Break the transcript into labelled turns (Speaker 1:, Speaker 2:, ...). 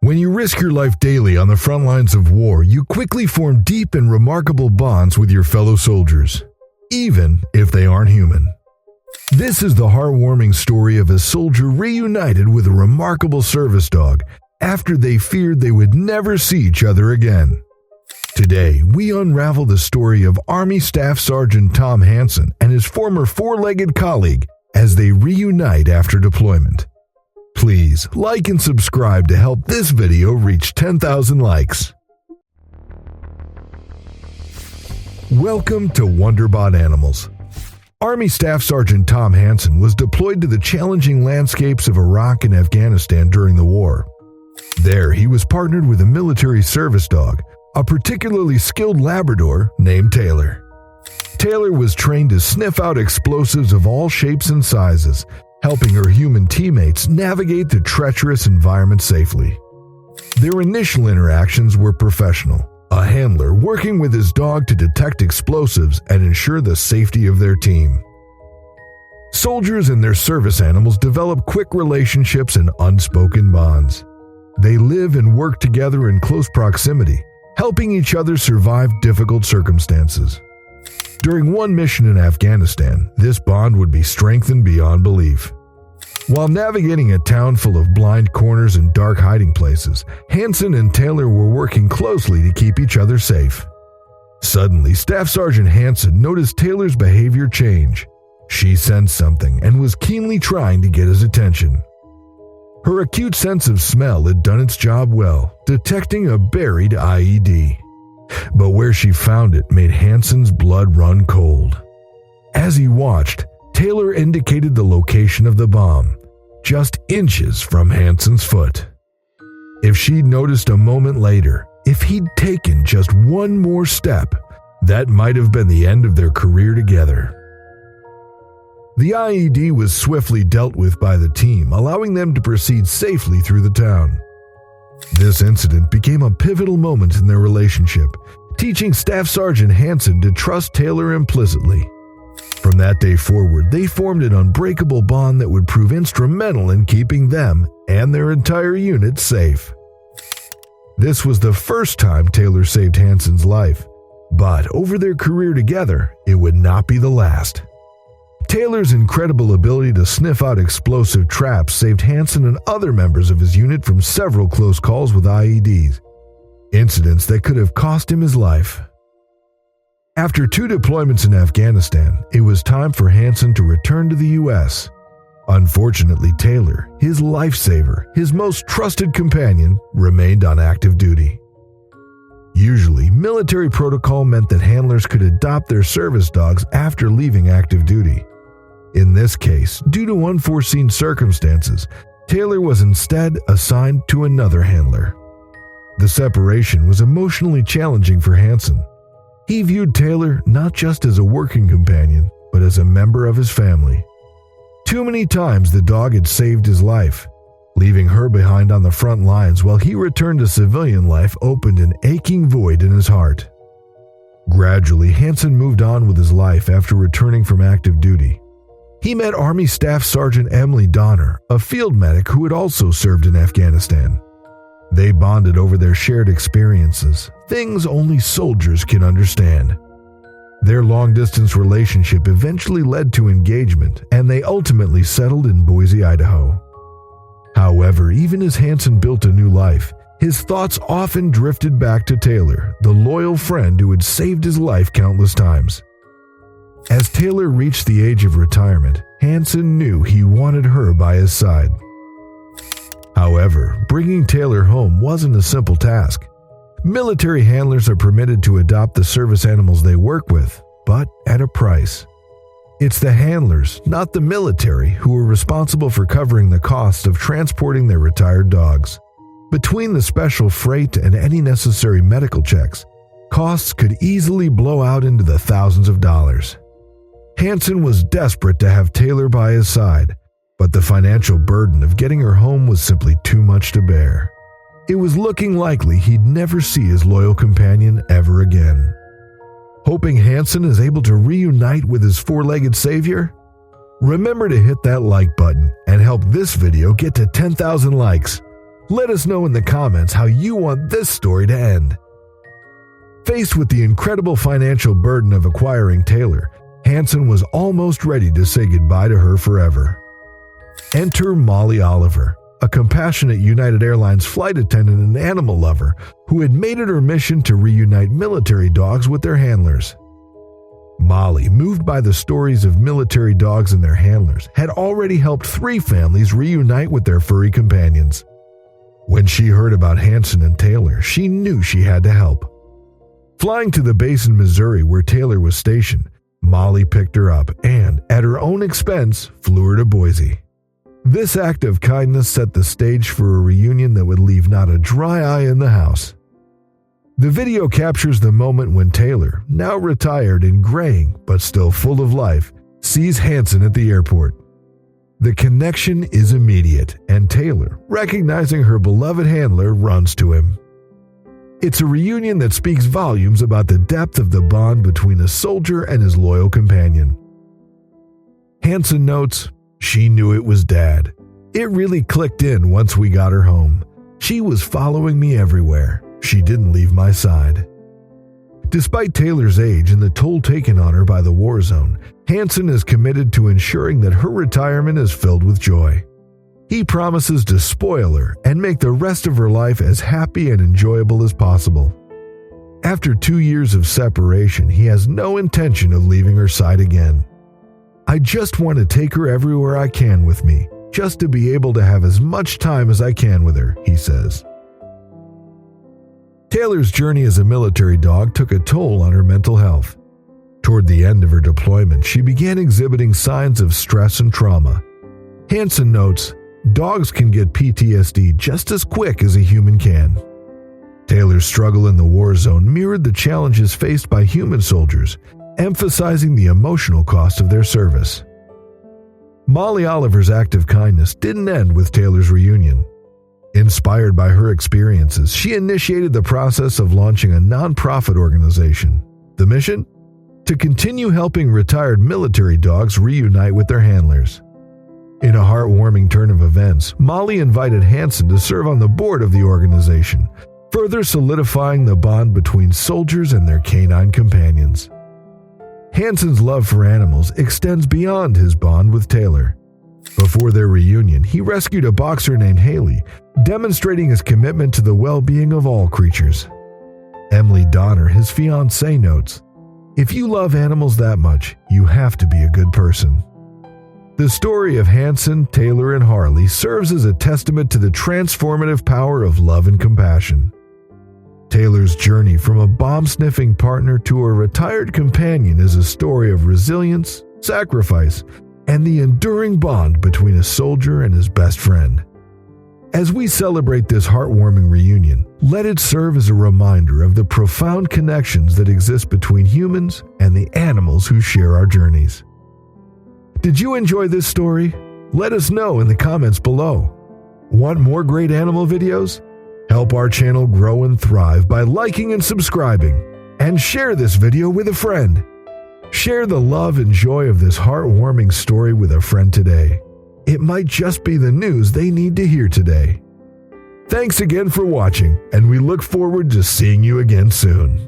Speaker 1: When you risk your life daily on the front lines of war, you quickly form deep and remarkable bonds with your fellow soldiers, even if they aren't human. This is the heartwarming story of a soldier reunited with a remarkable service dog after they feared they would never see each other again. Today, we unravel the story of Army Staff Sergeant Tom Hansen and his former four-legged colleague as they reunite after deployment. Please like and subscribe to help this video reach 10,000 likes. Welcome to Wonderbot Animals. Army Staff Sergeant Tom Hansen was deployed to the challenging landscapes of Iraq and Afghanistan during the war. There, he was partnered with a military service dog, a particularly skilled Labrador named Taylor. Taylor was trained to sniff out explosives of all shapes and sizes, helping her human teammates navigate the treacherous environment safely. Their initial interactions were professional, a handler working with his dog to detect explosives and ensure the safety of their team. Soldiers and their service animals develop quick relationships and unspoken bonds. They live and work together in close proximity, helping each other survive difficult circumstances. During one mission in Afghanistan, this bond would be strengthened beyond belief. While navigating a town full of blind corners and dark hiding places, Hansen and Taylor were working closely to keep each other safe. Suddenly, Staff Sergeant Hansen noticed Taylor's behavior change. She sensed something and was keenly trying to get his attention. Her acute sense of smell had done its job well, detecting a buried IED. But where she found it made Hansen's blood run cold. As he watched, Taylor indicated the location of the bomb, just inches from Hansen's foot. If she'd noticed a moment later, if he'd taken just one more step, that might have been the end of their career together. The IED was swiftly dealt with by the team, allowing them to proceed safely through the town. This incident became a pivotal moment in their relationship, teaching Staff Sergeant Hansen to trust Taylor implicitly. From that day forward, they formed an unbreakable bond that would prove instrumental in keeping them and their entire unit safe. This was the first time Taylor saved Hansen's life, but over their career together, it would not be the last. Taylor's incredible ability to sniff out explosive traps saved Hansen and other members of his unit from several close calls with IEDs, incidents that could have cost him his life. After 2 deployments in Afghanistan, it was time for Hansen to return to the U.S. Unfortunately, Taylor, his lifesaver, his most trusted companion, remained on active duty. Usually, military protocol meant that handlers could adopt their service dogs after leaving active duty. In this case, due to unforeseen circumstances, Taylor was instead assigned to another handler. The separation was emotionally challenging for Hansen. He viewed Taylor not just as a working companion, but as a member of his family. Too many times the dog had saved his life. Leaving her behind on the front lines while he returned to civilian life opened an aching void in his heart. Gradually, Hansen moved on with his life after returning from active duty. He met Army Staff Sergeant Emily Donner, a field medic who had also served in Afghanistan. They bonded over their shared experiences, things only soldiers can understand. Their long-distance relationship eventually led to engagement, and they ultimately settled in Boise, Idaho. However, even as Hansen built a new life, his thoughts often drifted back to Taylor, the loyal friend who had saved his life countless times. As Taylor reached the age of retirement, Hansen knew he wanted her by his side. However, bringing Taylor home wasn't a simple task. Military handlers are permitted to adopt the service animals they work with, but at a price. It's the handlers, not the military, who are responsible for covering the costs of transporting their retired dogs. Between the special freight and any necessary medical checks, costs could easily blow out into the thousands of dollars. Hansen was desperate to have Taylor by his side, but the financial burden of getting her home was simply too much to bear. It was looking likely he'd never see his loyal companion ever again. Hoping Hansen is able to reunite with his four-legged savior? Remember to hit that like button and help this video get to 10,000 likes. Let us know in the comments how you want this story to end. Faced with the incredible financial burden of acquiring Taylor, Hansen was almost ready to say goodbye to her forever. Enter Molly Oliver, a compassionate United Airlines flight attendant and animal lover who had made it her mission to reunite military dogs with their handlers. Molly, moved by the stories of military dogs and their handlers, had already helped 3 families reunite with their furry companions. When she heard about Hansen and Taylor, she knew she had to help. Flying to the base in Missouri where Taylor was stationed, Molly picked her up and, at her own expense, flew her to Boise. This act of kindness set the stage for a reunion that would leave not a dry eye in the house. The video captures the moment when Taylor, now retired and graying but still full of life, sees Hansen at the airport. The connection is immediate, and Taylor, recognizing her beloved handler, runs to him. It's a reunion that speaks volumes about the depth of the bond between a soldier and his loyal companion. Hansen notes, "She knew it was Dad. It really clicked in once we got her home. She was following me everywhere. She didn't leave my side." Despite Taylor's age and the toll taken on her by the war zone, Hansen is committed to ensuring that her retirement is filled with joy. He promises to spoil her and make the rest of her life as happy and enjoyable as possible. After 2 years of separation, he has no intention of leaving her side again. "I just want to take her everywhere I can with me, just to be able to have as much time as I can with her," he says. Taylor's journey as a military dog took a toll on her mental health. Toward the end of her deployment, she began exhibiting signs of stress and trauma. Hansen notes, "Dogs can get PTSD just as quick as a human can." Taylor's struggle in the war zone mirrored the challenges faced by human soldiers, emphasizing the emotional cost of their service. Molly Oliver's act of kindness didn't end with Taylor's reunion. Inspired by her experiences, she initiated the process of launching a nonprofit organization. The mission? To continue helping retired military dogs reunite with their handlers. In a heartwarming turn of events, Molly invited Hansen to serve on the board of the organization, further solidifying the bond between soldiers and their canine companions. Hansen's love for animals extends beyond his bond with Taylor. Before their reunion, he rescued a boxer named Haley, demonstrating his commitment to the well-being of all creatures. Emily Donner, his fiancée, notes, "If you love animals that much, you have to be a good person." The story of Hansen, Taylor, and Harley serves as a testament to the transformative power of love and compassion. Taylor's journey from a bomb-sniffing partner to a retired companion is a story of resilience, sacrifice, and the enduring bond between a soldier and his best friend. As we celebrate this heartwarming reunion, let it serve as a reminder of the profound connections that exist between humans and the animals who share our journeys. Did you enjoy this story? Let us know in the comments below. Want more great animal videos? Help our channel grow and thrive by liking and subscribing, and share this video with a friend. Share the love and joy of this heartwarming story with a friend today. It might just be the news they need to hear today. Thanks again for watching, and we look forward to seeing you again soon.